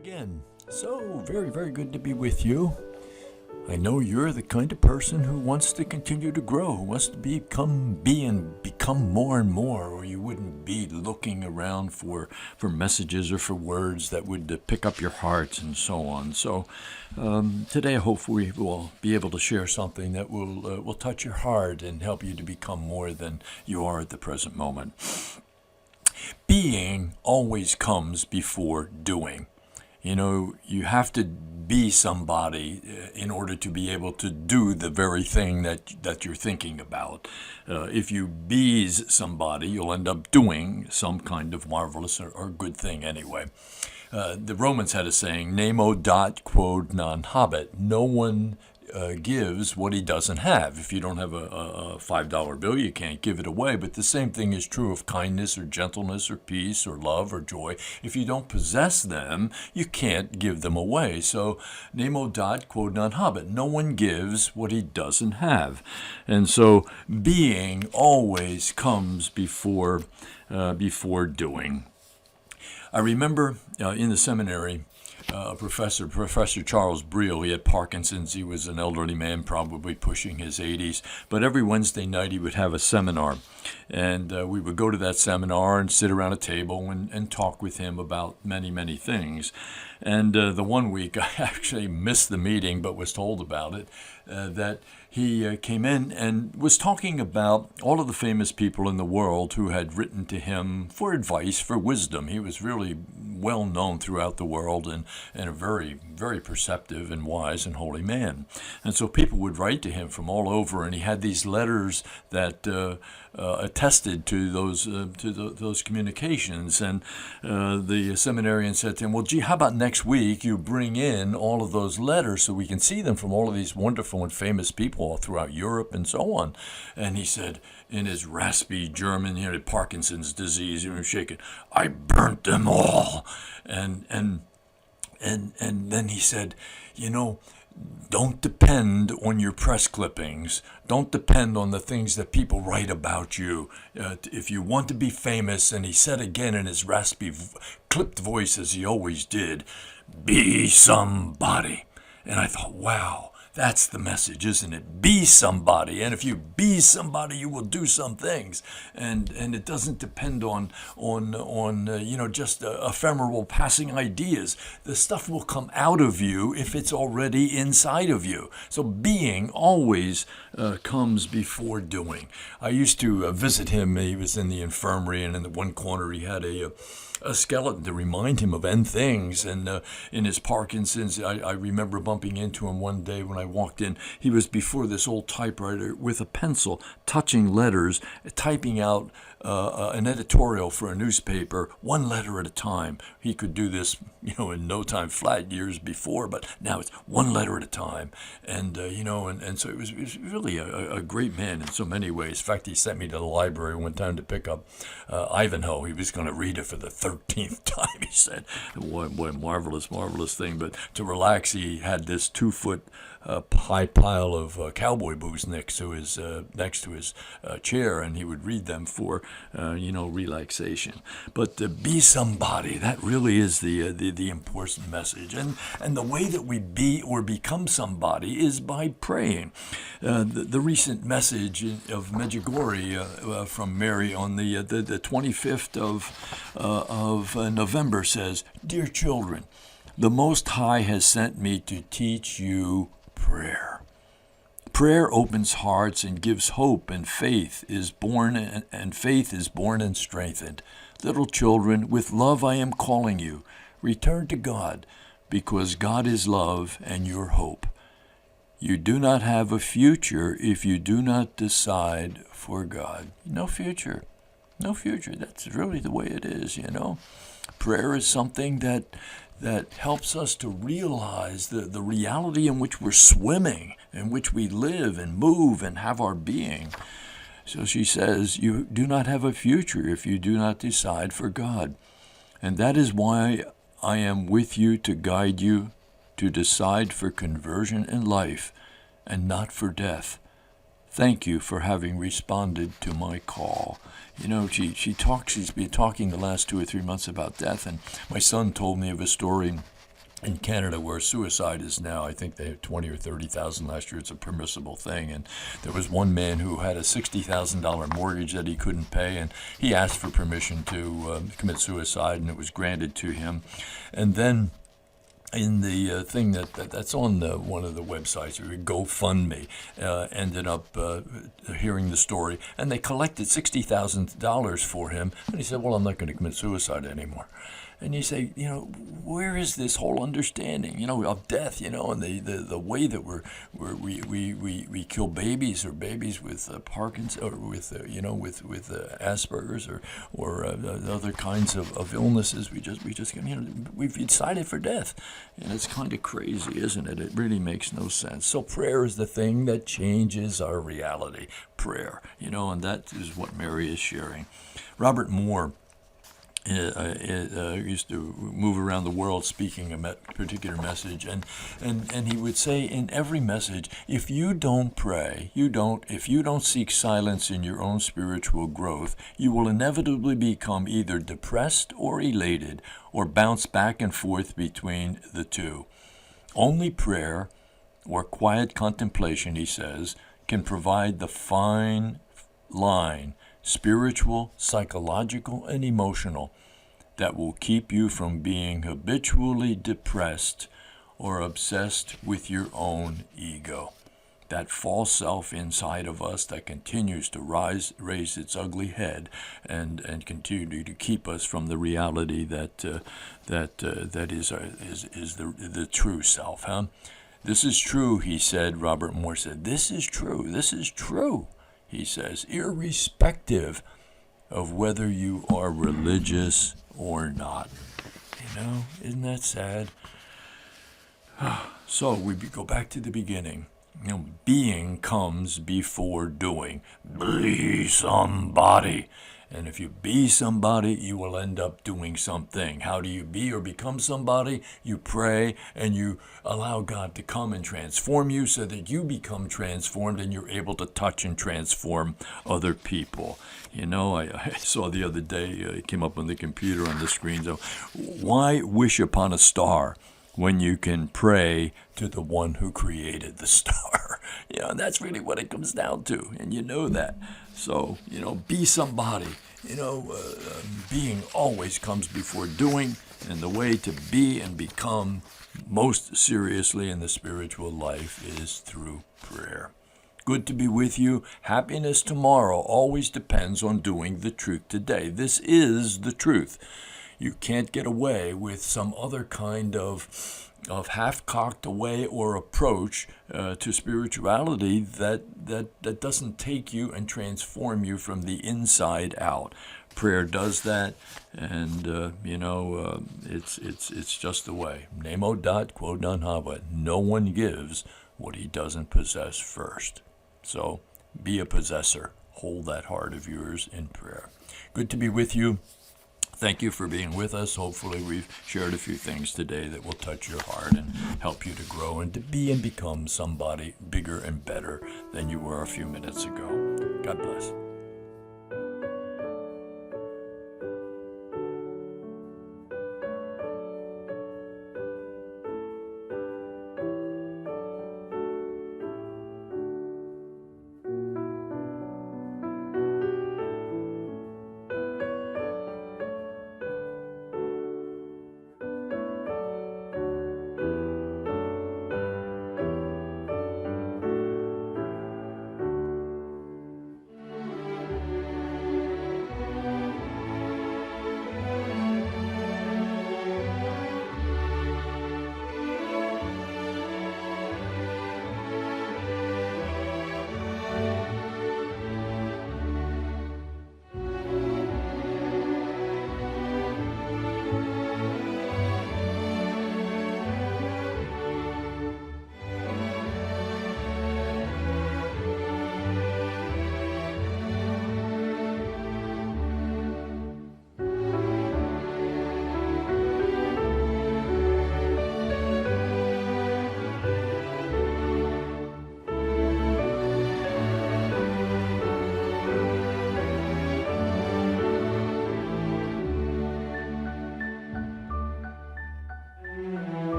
again. So, very, very good to be with you. I know you're the kind of person who wants to continue to grow, who wants to become more and more, or you wouldn't be looking around for messages or for words that would pick up your heart and so on. So today, hopefully, we'll be able to share something that will touch your heart and help you to become more than you are at the present moment. Being always comes before doing. You know, you have to be somebody in order to be able to do the very thing that you're thinking about. If you bees somebody, you'll end up doing some kind of marvelous or good thing anyway. The Romans had a saying, nemo dat quod non habet. No one gives what he doesn't have. If you don't have a $5 bill, you can't give it away. But the same thing is true of kindness or gentleness or peace or love or joy. If you don't possess them, you can't give them away. So, nemo dat quod non habet. No one gives what he doesn't have. And so, being always comes before doing. I remember in the seminary, Professor Charles Borromeo, he had Parkinson's. He was an elderly man, probably pushing his 80s. But every Wednesday night he would have a seminar. And we would go to that seminar and sit around a table and talk with him about many, many things. And the one week I actually missed the meeting but was told about it, that he came in and was talking about all of the famous people in the world who had written to him for advice, for wisdom. He was really well known throughout the world and a very, very perceptive and wise and holy man. And so people would write to him from all over, and he had these letters that attested to those communications. And the seminarian said to him, well, gee, how about next week you bring in all of those letters so we can see them from all of these wonderful and famous people all throughout Europe and so on. And he said, in his raspy German, he had Parkinson's disease, he was shaking, I burnt them all. And then he said, you know, don't depend on your press clippings. Don't depend on the things that people write about you. If you want to be famous, and he said again in his raspy, clipped voice as he always did, be somebody. And I thought, wow. That's the message, isn't it? Be somebody, and if you be somebody, you will do some things, and it doesn't depend on just ephemeral passing ideas. The stuff will come out of you if it's already inside of you. So being always comes before doing. I used to visit him. He was in the infirmary, and in the one corner he had a skeleton to remind him of end things. And in his Parkinson's, I remember bumping into him one day when I walked in. He was before this old typewriter with a pencil, touching letters, typing out an editorial for a newspaper, one letter at a time. He could do this, in no time flat years before, but now it's one letter at a time. And, and so it was really a great man in so many ways. In fact, he sent me to the library one time to pick up Ivanhoe. He was going to read it for the 13th time, he said. Boy, marvelous, marvelous thing. But to relax, he had this 2-foot high pile of cowboy boots next to his chair, and he would read them for relaxation. But to be somebody, that really is the important message. And the way that we be or become somebody is by praying. The recent message of Medjugorje from Mary on the 25th of November says, "Dear children, the Most High has sent me to teach you prayer. Prayer opens hearts and gives hope, and faith is born and strengthened. Little children, with love I am calling you. Return to God, because God is love and your hope. You do not have a future if you do not decide for God." No future. No future. That's really the way it is, Prayer is something that helps us to realize the reality in which we're swimming, in which we live and move and have our being. So she says, you do not have a future if you do not decide for God. And that is why I am with you to guide you to decide for conversion and life and not for death. Thank you for having responded to my call. She's been talking the last 2 or 3 months about death, and my son told me of a story in Canada, where suicide is now, I think they have 20 or 30,000 last year. It's a permissible thing. And there was one man who had a $60,000 mortgage that he couldn't pay, and he asked for permission to commit suicide, and it was granted to him. And then in the thing that's on one of the websites, GoFundMe, ended up hearing the story, and they collected $60,000 for him. And he said, "Well, I'm not going to commit suicide anymore." And you say, where is this whole understanding, of death, and the way that we kill babies, or babies with Parkinson's, or with with Asperger's, or other kinds of illnesses. We've decided for death, and it's kind of crazy, isn't it? It really makes no sense. So prayer is the thing that changes our reality. Prayer, and that is what Mary is sharing. Robert Moore used to move around the world speaking a particular message, and he would say in every message, if you don't pray, if you don't seek silence in your own spiritual growth, you will inevitably become either depressed or elated, or bounce back and forth between the two. Only prayer or quiet contemplation, he says, can provide the fine line, spiritual, psychological, and emotional, that will keep you from being habitually depressed or obsessed with your own ego. That false self inside of us that continues to raise its ugly head and continue to keep us from the reality that is the true self. This is true, he said. Robert Moore said, this is true. This is true, he says, irrespective of whether you are religious or not. Isn't that sad? So we go back to the beginning. Being comes before doing. Be somebody. And if you be somebody, you will end up doing something. How do you be or become somebody? You pray, and you allow God to come and transform you so that you become transformed and you're able to touch and transform other people. I saw the other day, it came up on the computer on the screen, so why wish upon a star when you can pray to the one who created the star? That's really what it comes down to, and that. So, be somebody. Being always comes before doing, and the way to be and become most seriously in the spiritual life is through prayer. Good to be with you. Happiness tomorrow always depends on doing the truth today. This is the truth. You can't get away with some other kind of half-cocked way or approach to spirituality that doesn't take you and transform you from the inside out. Prayer does that, and it's just the way. Nemo dat quod non habet. No one gives what he doesn't possess first. So be a possessor. Hold that heart of yours in prayer. Good to be with you. Thank you for being with us. Hopefully we've shared a few things today that will touch your heart and help you to grow and to be and become somebody bigger and better than you were a few minutes ago. God bless.